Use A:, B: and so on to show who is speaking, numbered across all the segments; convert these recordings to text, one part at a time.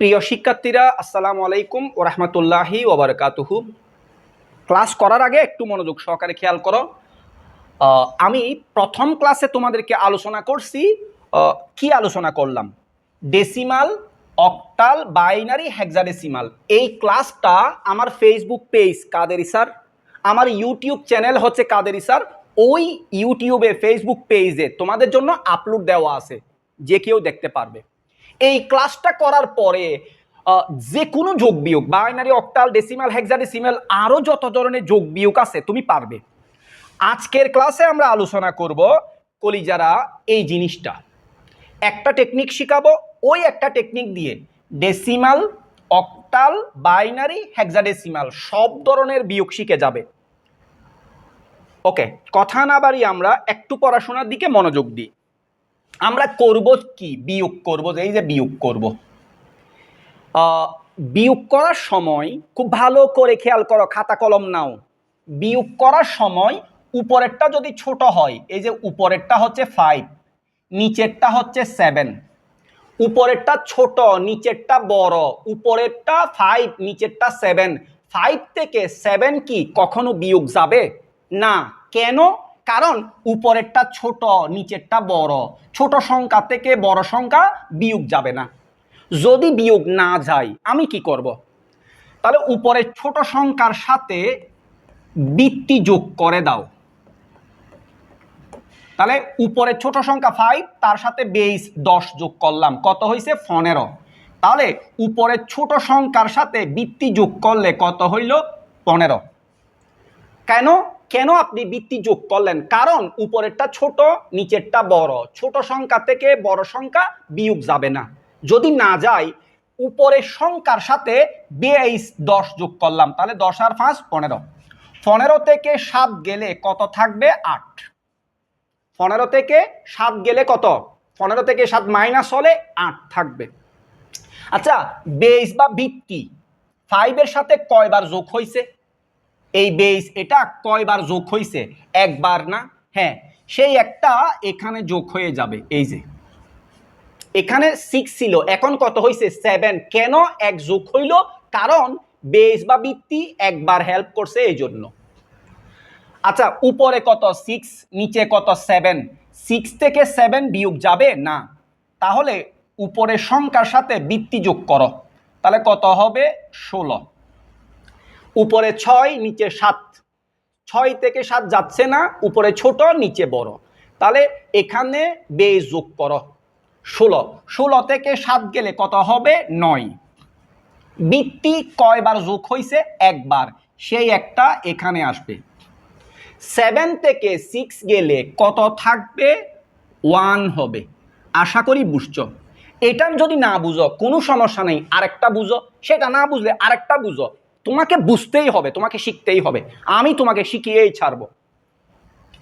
A: প্রিয় শিক্ষার্থীরা, আসসালামু আলাইকুম ওয়া রাহমাতুল্লাহি ওয়া বারাকাতুহু। ক্লাস করার আগে একটু মনোযোগ সহকারে খেয়াল করো। আমি প্রথম ক্লাসে তোমাদেরকে আলোচনা করছি। কি আলোচনা করলাম? Decimal, octal, binary, hexadecimal. এই ক্লাসটা আমার ফেসবুক পেজ কাদেরি স্যার, আমার ইউটিউব চ্যানেল হচ্ছে কাদেরি স্যার, ওই ইউটিউবে ফেসবুক পেজে তোমাদের জন্য আপলোড দেওয়া আছে, যে কেউ দেখতে পারবে। এই ক্লাসটা করার পরে যে কোনো যোগ বিয়োগ, বাইনারি, অক্টাল, ডেসিমাল, হেক্সাডেসিমাল, আরও যত ধরনের যোগ বিয়োগ আছে তুমি পারবে। আজকের ক্লাসে আমরা আলোচনা করব কলিজারা এই জিনিসটা। একটা টেকনিক শিখাবো, ওই একটা টেকনিক দিয়ে ডেসিমাল, অক্টাল, বাইনারি, হেক্সাডেসিমাল সব ধরনের বিয়োগ শিখে যাবে। ওকে, কথা না বাড়িয়ে আমরা একটু পড়াশোনার দিকে মনোযোগ দিই। আমরা করব কি? বিয়োগ করব। এই যে বিয়োগ করব, বিয়োগ করার সময় খুব ভালো করে খেয়াল করো, খাতা কলম নাও। বিয়োগ করার সময় উপরেরটা যদি ছোট হয়, এই যে উপরেরটা হচ্ছে 5, নিচেরটা হচ্ছে 7। উপরেরটা ছোট, নিচেরটা বড়। উপরেরটা 5, নিচেরটা 7। 5 থেকে 7 কি কখনো বিয়োগ যাবে না? কেন? কারণ উপরেরটা ছোট, নিচেরটা বড়। ছোট সংখ্যা থেকে বড় সংখ্যা বিয়োগ যাবে না। যদি বিয়োগ না যায় আমি কি করব? তাহলে উপরের ছোট সংখ্যার সাথে বৃত্তি যোগ করে দাও। তাহলে উপরের ছোট সংখ্যা 5, তার সাথে বেস 10 যোগ করলাম, কত হয়েছে? 15। তাহলে উপরের ছোট সংখ্যার সাথে বৃত্তি যোগ করলে কত হইল? 15। কেন কেন আপনি বৃত্তি যোগ করলেন? কারণ উপরেরটা ছোট, নিচেরটা বড়। ছোট সংখ্যা থেকে বড় সংখ্যা বিয়োগ যাবে না। যদি না যায়, উপরের সংখ্যার সাথে বেস 10 যোগ করলাম, তাহলে 10 আর 5 15। 15 থেকে 7 গেলে কত থাকবে? 8। 15 থেকে 7 গেলে কত? 15 থেকে 7 মাইনাস হলে 8 থাকবে। আচ্ছা, বেস বা বৃত্তি 5 এর সাথে কয়বার যোগ হয়েছে? এই বেস এটা কয়বার যোগ হয়েছে? একবার না? হ্যাঁ, সেই একটা এখানে যোগ হয়ে যাবে। এই যে এখানে 6 ছিল, এখন কত হয়েছে? 7। কেন এক যোগ হইল? কারণ বেস বা বৃত্তি একবার হেল্প করছে, এই জন্য। আচ্ছা, উপরে কত? 6, নিচে কত? 7। 6 থেকে 7 বিয়োগ যাবে না। তাহলে উপরের সংখ্যার সাথে বৃত্তি যোগ করো, তাহলে কত হবে? 16। উপরে 6, নিচে 7। 6 থেকে 7 যাচ্ছে না, উপরে ছোট, নিচে বড়। তাহলে এখানে বেস যোগ করো 16। 16 থেকে 7 গেলে কত হবে? 9। বৃত্তি কয়বার যোগ হয়েছে? একবার, সেই একটা এখানে আসবে। 7 থেকে 6 গেলে কত থাকবে? 1 হবে। আশা করি বুঝছো। এটা যদি না বুঝো কোনো সমস্যা নেই, আরেকটা বুঝো। সেটা না বুঝলে আরেকটা বুঝো। তোমাকে বুঝতেই হবে, তোমাকে শিখতেই হবে। আমি তোমাকে শিখিয়েই ছাড়বো।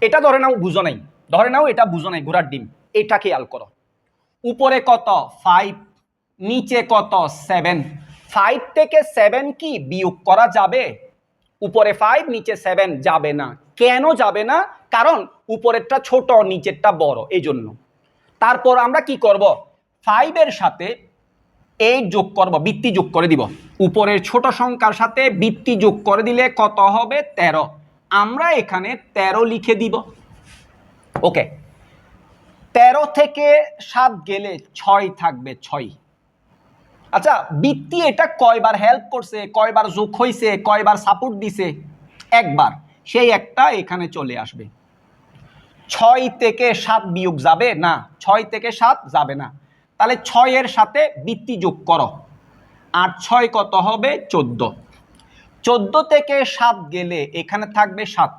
A: এটা ধরে নাও বুঝো নাই, ধরে নাও এটা বুঝো নাই, ঘোড়ার ডিম। এটা খেয়াল করো। উপরে কত? 5, নিচে কত? 7। 5 থেকে 7 কি বিয়োগ করা যাবে? উপরে 5, নিচে 7 যাবে না। কেন যাবে না? কারণ উপরেরটা ছোট, নিচেরটা বড়, এই জন্য। তারপর আমরা কি করব? 5 এর সাথে 8 যোগ করব, বৃত্তি যোগ করে দিব। উপরের ছোট সংখ্যার সাথে বৃত্তি যোগ করে দিলে কত হবে? 13। আমরা এখানে 13 লিখে দিব। ওকে, 13 থেকে 7 গেলে 6 থাকবে, 6। আচ্ছা, বৃত্তি এটা কয়বার হেল্প করছে, কয়বার যোগ হয়েছে, কয়বার সাপোর্ট দিছে? একবার, সেই একটা এখানে চলে আসবে। 6 থেকে 7 বিয়োগ যাবে না, 6 থেকে 7 যাবে না। তাহলে 6 এর সাথে বৃত্তি যোগ করো, 8 6 কত হবে? 14। 14 থেকে 7 গেলে এখানে থাকবে 7,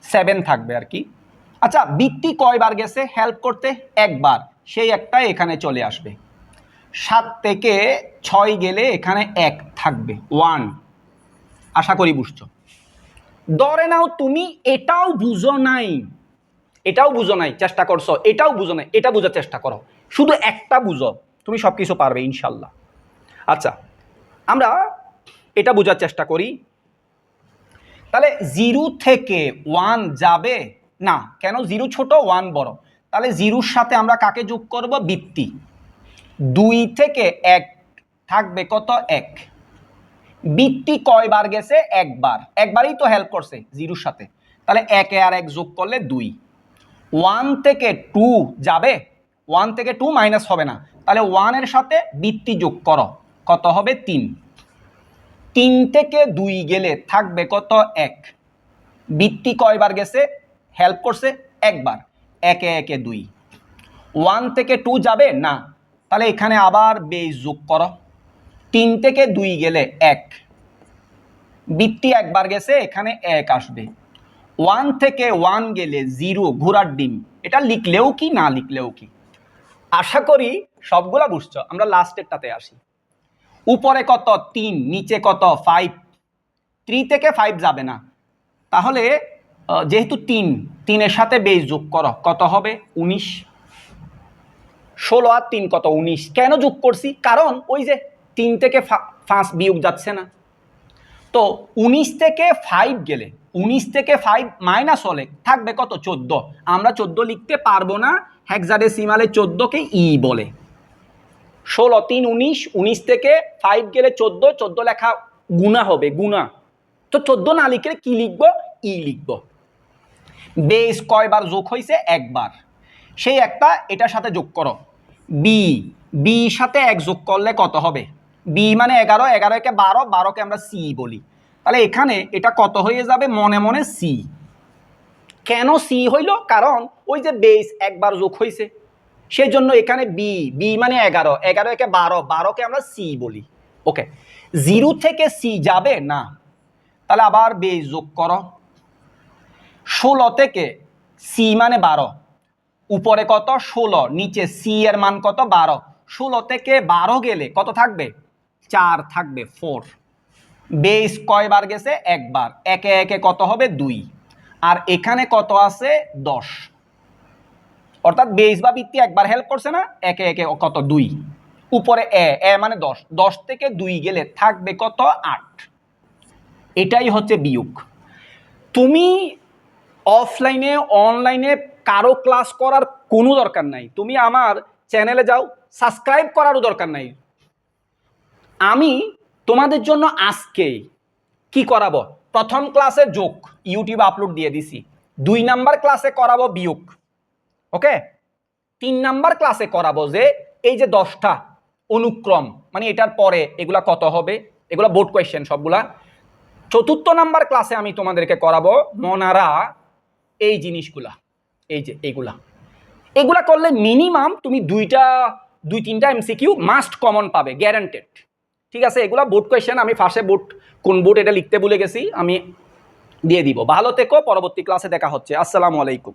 A: 7 থাকবে আর কি। আচ্ছা, বৃত্তি কয়বার গেছে হেল্প করতে? একবার, সেই একটা এখানে চলে আসবে। 7 থেকে 6 গেলে এখানে 1 থাকবে, 1। আশা করি বুঝছো। ধরে নাও তুমি এটাও বুঝো নাই, এটাও বুঝো নাই, চেষ্টা করছো, এটাও বুঝো নাই, এটা বোঝার চেষ্টা করো। শুধু একটা বুঝো, তুমি সবকিছু পারবে ইনশাল্লাহ। আচ্ছা, আমরা এটা বোঝার চেষ্টা করি। তাহলে 0 থেকে 1 যাবে না, কেন? 0 ছোট, 1 বড়। তাহলে 0-র সাথে আমরা কাকে যোগ করব? বৃত্তি। 2 থেকে 1 থাকবে কত 1। বৃত্তি কয়বার গেছে একবারই তো হেল্প করছে 0-র সাথে, তাহলে 1 আর 1 যোগ করলে 2। 1 থেকে 2 যাবে, 1 থেকে 2 মাইনাস হবে না, তাহলে 1 এর সাথে বৃত্তি যোগ করো, কত হবে 3। 3 থেকে 2 গেলে থাকবে কত 1। বৃত্তি কয়বার গেছে হেল্প করছে একবার, 1 1 2। 1 থেকে 2 যাবে না, তাহলে এখানে আবার বেস যোগ করো, 3 থেকে 2 গেলে 1। বৃত্তি একবার গেছে, এখানে 1 আসবে। 1 থেকে 1 গেলে 0, ঘোড়ার ডিম। এটা লিখলেও কি না লিখলেও কি। আশা করি সবগুলা বুঝছো। আমরা লাস্টেরটাতে আসি। উপরে কত 3, নিচে কত 5। 3 থেকে 5 যাবে না, তাহলে যেহেতু 3 এর সাথে বেস যোগ করো, কত হবে 19। 16 আর 3 কত 19। কেন যোগ করছি? কারণ ওই যে 3 থেকে 5 বিয়োগ যাচ্ছে না, তো 19 থেকে 5 গেলে, 19 থেকে 5 মাইনাস হলে থাকবে কত 14। আমরা 14 লিখতে পারবো না, হেক্সাডেসিমালে 14-কে ই বলে। 16 3 19, 19 থেকে 5 গেলে 14, 14 লেখা গুণা হবে, গুণা। তো 14 না লিখলে কি লিখবো? ই লিখবো। বেস কয়বার যোগ হয়েছে? একবার, সেই একটা এটার সাথে যোগ করো। বি সাথে 1 যোগ করলে কত হবে? বি মানে 11, 11 কে 12, 12-কে আমরা সি বলি, তাহলে এখানে এটা কত হয়ে যাবে? মনে মনে সি। কেন সি হইল? কারণ ওই যে বেস একবার যোগ হয়েছে, সেই জন্য এখানে বি মানে 11, 11 কে 12, 12-কে আমরা সি বলি। ওকে, 0 থেকে সি যাবে না, তাহলে আবার বেস যোগ করো। 16 থেকে সি মানে 12, উপরে কত 16, নিচে সি এর মান কত 12। 16 থেকে 12 গেলে কত থাকবে? 4 থাকবে, 4। বেস কয়বার গেছে? একবার, 1 1 কত হবে? 2। আর এখানে কত আছে? 10। অর্থাৎ বেস বা বৃত্তি একবার হেল্প করছে না, 1 1 কত 2। উপরে এ মানে 10, 10 থেকে 2 গেলে থাকবে কত? 8। এটাই হচ্ছে বিয়োগ। তুমি অফলাইনে অনলাইনে কারো ক্লাস করার কোনো দরকার নাই, তুমি আমার চ্যানেলে যাও, সাবস্ক্রাইব করারও দরকার নাই। আমি তোমাদের জন্য আজকে কি করাবো? প্রথম ক্লাসে যোগ ইউটিউবে আপলোড দিয়ে দিছি, 2 নাম্বার ক্লাসে করাবো বিয়োগ, ওকে। 3 নাম্বার ক্লাসে করাবো যে এই যে 10টা অনুক্রম, মানে এটার পরে এগুলা কত হবে, এগুলা বোর্ড কোয়েশ্চেন সবগুলা। 4র্থ নাম্বার ক্লাসে আমি তোমাদেরকে করাবো মনারা, এই জিনিসগুলা, এই যে এগুলা করলে মিনিমাম তুমি 2-3টা এমসিকিউ মাস্ট কমন পাবে, গ্যারান্টেড। ঠিক আছে, এগুলা বোর্ড কোয়েশ্চেন। আমি ফার্স্টে বোর্ড, কোন বোর্ড এটা লিখতে ভুলে গেছি, আমি দিয়ে দিব। ভালো থেকো, পরবর্তী ক্লাসে দেখা হচ্ছে। আসসালামু আলাইকুম।